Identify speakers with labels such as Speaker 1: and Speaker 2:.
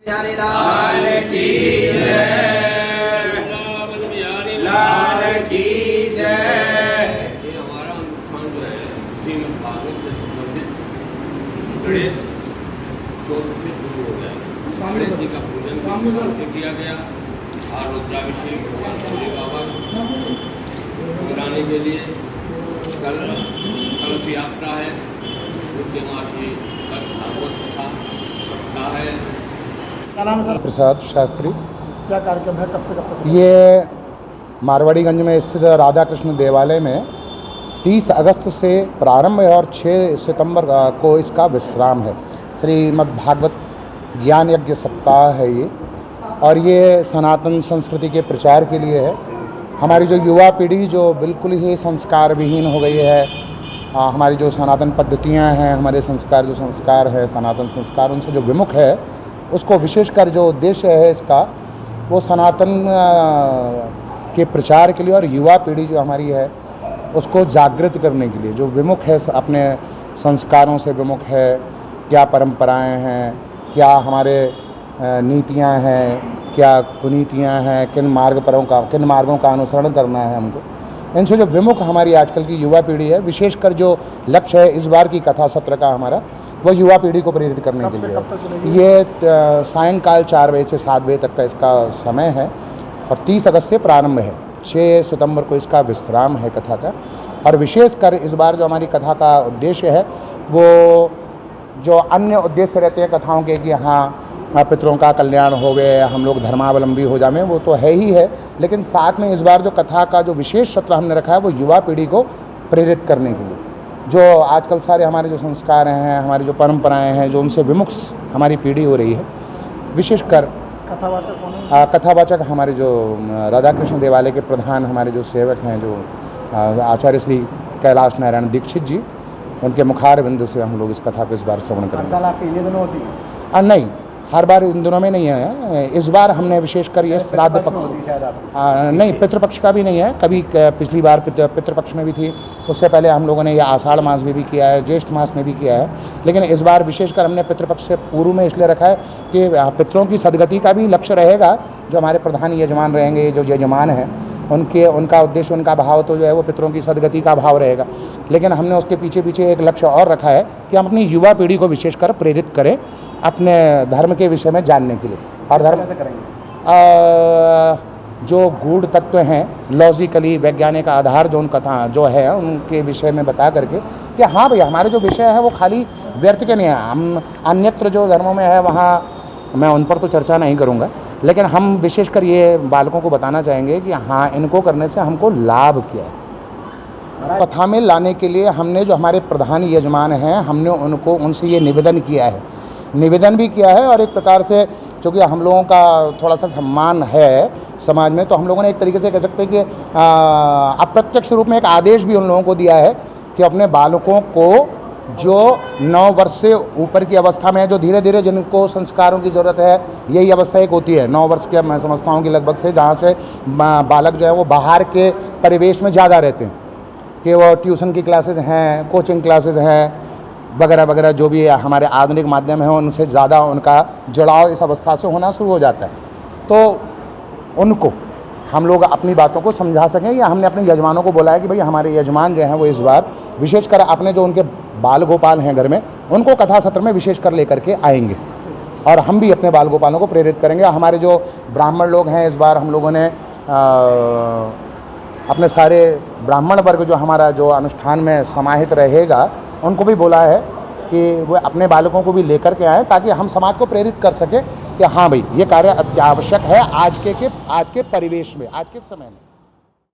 Speaker 1: लाल की जय, लाल की जय।
Speaker 2: ये हमारा अनुष्ठान जो है श्रीमद् भागवत से संबंधित गणित चौथ से शुरू हो गया। गणेश जी का पूजन से किया गया और रुद्राभिषेक भगवान भोले बाबा कराने के लिए कल कलश यात्रा है। पूज्यमासी कल भागवत कथा सप्ताह है।
Speaker 3: क्या नाम है सर?
Speaker 4: प्रसाद शास्त्री।
Speaker 3: क्या कार्यक्रम है, कब से कब तक?
Speaker 4: ये मारवाड़ीगंज में स्थित राधा कृष्ण देवालय में 30 अगस्त से प्रारंभ है और 6 सितंबर को इसका विश्राम है। श्रीमद् भागवत ज्ञान यज्ञ सप्ताह है ये, और ये सनातन संस्कृति के प्रचार के लिए है। हमारी जो युवा पीढ़ी जो बिल्कुल ही संस्कार विहीन हो गई है, हमारी जो सनातन पद्धतियाँ हैं, हमारे संस्कार जो संस्कार है, सनातन संस्कार उनसे जो विमुख है, उसको विशेषकर जो उद्देश्य है इसका, वो सनातन के प्रचार के लिए और युवा पीढ़ी जो हमारी है उसको जागृत करने के लिए, जो विमुख है अपने संस्कारों से विमुख है, क्या परंपराएं हैं, क्या हमारे नीतियां हैं, क्या कुनीतियां हैं, किन मार्गों का अनुसरण करना है हमको, इनसे जो विमुख हमारी आजकल की युवा पीढ़ी है, विशेषकर जो लक्ष्य है इस बार की कथा सत्र का हमारा, वो युवा पीढ़ी को प्रेरित करने के लिए है। ये सायंकाल 4 बजे से 7 बजे तक का इसका समय है और 30 अगस्त से प्रारंभ है। 6 सितंबर को इसका विश्राम है कथा का। और विशेषकर इस बार जो हमारी कथा का उद्देश्य है, वो जो अन्य उद्देश्य रहते हैं कथाओं के कि हाँ पितरों का कल्याण होवे, हम लोग धर्मावलंबी हो जाएं, वो तो है ही है, लेकिन साथ में इस बार जो कथा का जो विशेष सत्र हमने रखा है वो युवा पीढ़ी को प्रेरित करने के लिए। जो आजकल सारे हमारे जो संस्कार हैं, हमारी जो परंपराएं हैं, जो उनसे विमुख हमारी पीढ़ी हो रही है, विशेषकर
Speaker 3: कथावाचक कौन है?
Speaker 4: कथावाचक हमारे जो राधा कृष्ण देवालय के प्रधान हमारे जो सेवक हैं, जो आचार्य श्री कैलाश नारायण दीक्षित जी, उनके मुखार बिंद से हम लोग इस कथा को इस बार श्रवण करेंगे।
Speaker 3: साल आपके लिए दिनों होती है?
Speaker 4: नहीं, हर बार इन दिनों में नहीं है। इस बार हमने विशेषकर ये श्राद्ध पक्ष, नहीं पितृपक्ष का भी नहीं है, कभी पिछली बार पितृपक्ष में भी थी, उससे पहले हम लोगों ने ये आषाढ़ मास में भी किया है, ज्येष्ठ मास में भी किया है, लेकिन इस बार विशेषकर हमने पितृपक्ष से पूर्व में इसलिए रखा है कि पितरों की सदगति का भी लक्ष्य रहेगा। जो हमारे प्रधान यजमान रहेंगे, जो यजमान हैं, उनका उद्देश्य, उनका भाव तो जो है वो पितरों की सदगति का भाव रहेगा, लेकिन हमने उसके पीछे पीछे एक लक्ष्य और रखा है कि हम अपनी युवा पीढ़ी को विशेषकर प्रेरित करें अपने धर्म के विषय में जानने के लिए। और धर्म जो गूढ़ तत्व हैं, लॉजिकली वैज्ञानिक आधार जो उन कथा जो है उनके विषय में बता करके कि हाँ भैया हमारे जो विषय है वो खाली व्यर्थ के नहीं है। हम अन्यत्र जो धर्मों में है वहाँ मैं उन पर तो चर्चा नहीं करूँगा, लेकिन हम विशेषकर ये बालकों को बताना चाहेंगे कि हाँ इनको करने से हमको लाभ क्या है। कथा में लाने के लिए हमने जो हमारे प्रधान यजमान हैं, हमने उनसे ये निवेदन किया है, निवेदन भी किया है, और एक प्रकार से चूँकि हम लोगों का थोड़ा सा सम्मान है समाज में, तो हम लोगों ने एक तरीके से कह सकते हैं कि अप्रत्यक्ष रूप में एक आदेश भी उन लोगों को दिया है कि अपने बालकों को जो 9 वर्ष से ऊपर की अवस्था में है, जो धीरे धीरे जिनको संस्कारों की ज़रूरत है, यही अवस्था एक होती है 9 वर्ष के, मैं समझता हूँ कि लगभग से, जहाँ से बालक जो है वो बाहर के परिवेश में ज़्यादा रहते हैं, कि वो ट्यूशन की क्लासेस हैं, कोचिंग क्लासेस हैं वगैरह वगैरह, जो भी हमारे आधुनिक माध्यम है उनसे ज़्यादा उनका जुड़ाव इस अवस्था से होना शुरू हो जाता है। तो उनको हम लोग अपनी बातों को समझा सकें, या हमने अपने यजमानों को बोला है कि भाई हमारे यजमान जो हैं वो इस बार विशेषकर अपने जो उनके बाल गोपाल हैं घर में, उनको कथा सत्र में विशेषकर लेकर के आएंगे, और हम भी अपने बाल गोपालों को प्रेरित करेंगे। हमारे जो ब्राह्मण लोग हैं, इस बार हम लोगों ने अपने सारे ब्राह्मण वर्ग जो हमारा जो अनुष्ठान में समाहित रहेगा, उनको भी बोला है कि वो अपने बालकों को भी लेकर के आएँ, ताकि हम समाज को प्रेरित कर सकें कि हाँ भाई ये कार्य अत्यावश्यक है आज के परिवेश में, आज के समय में।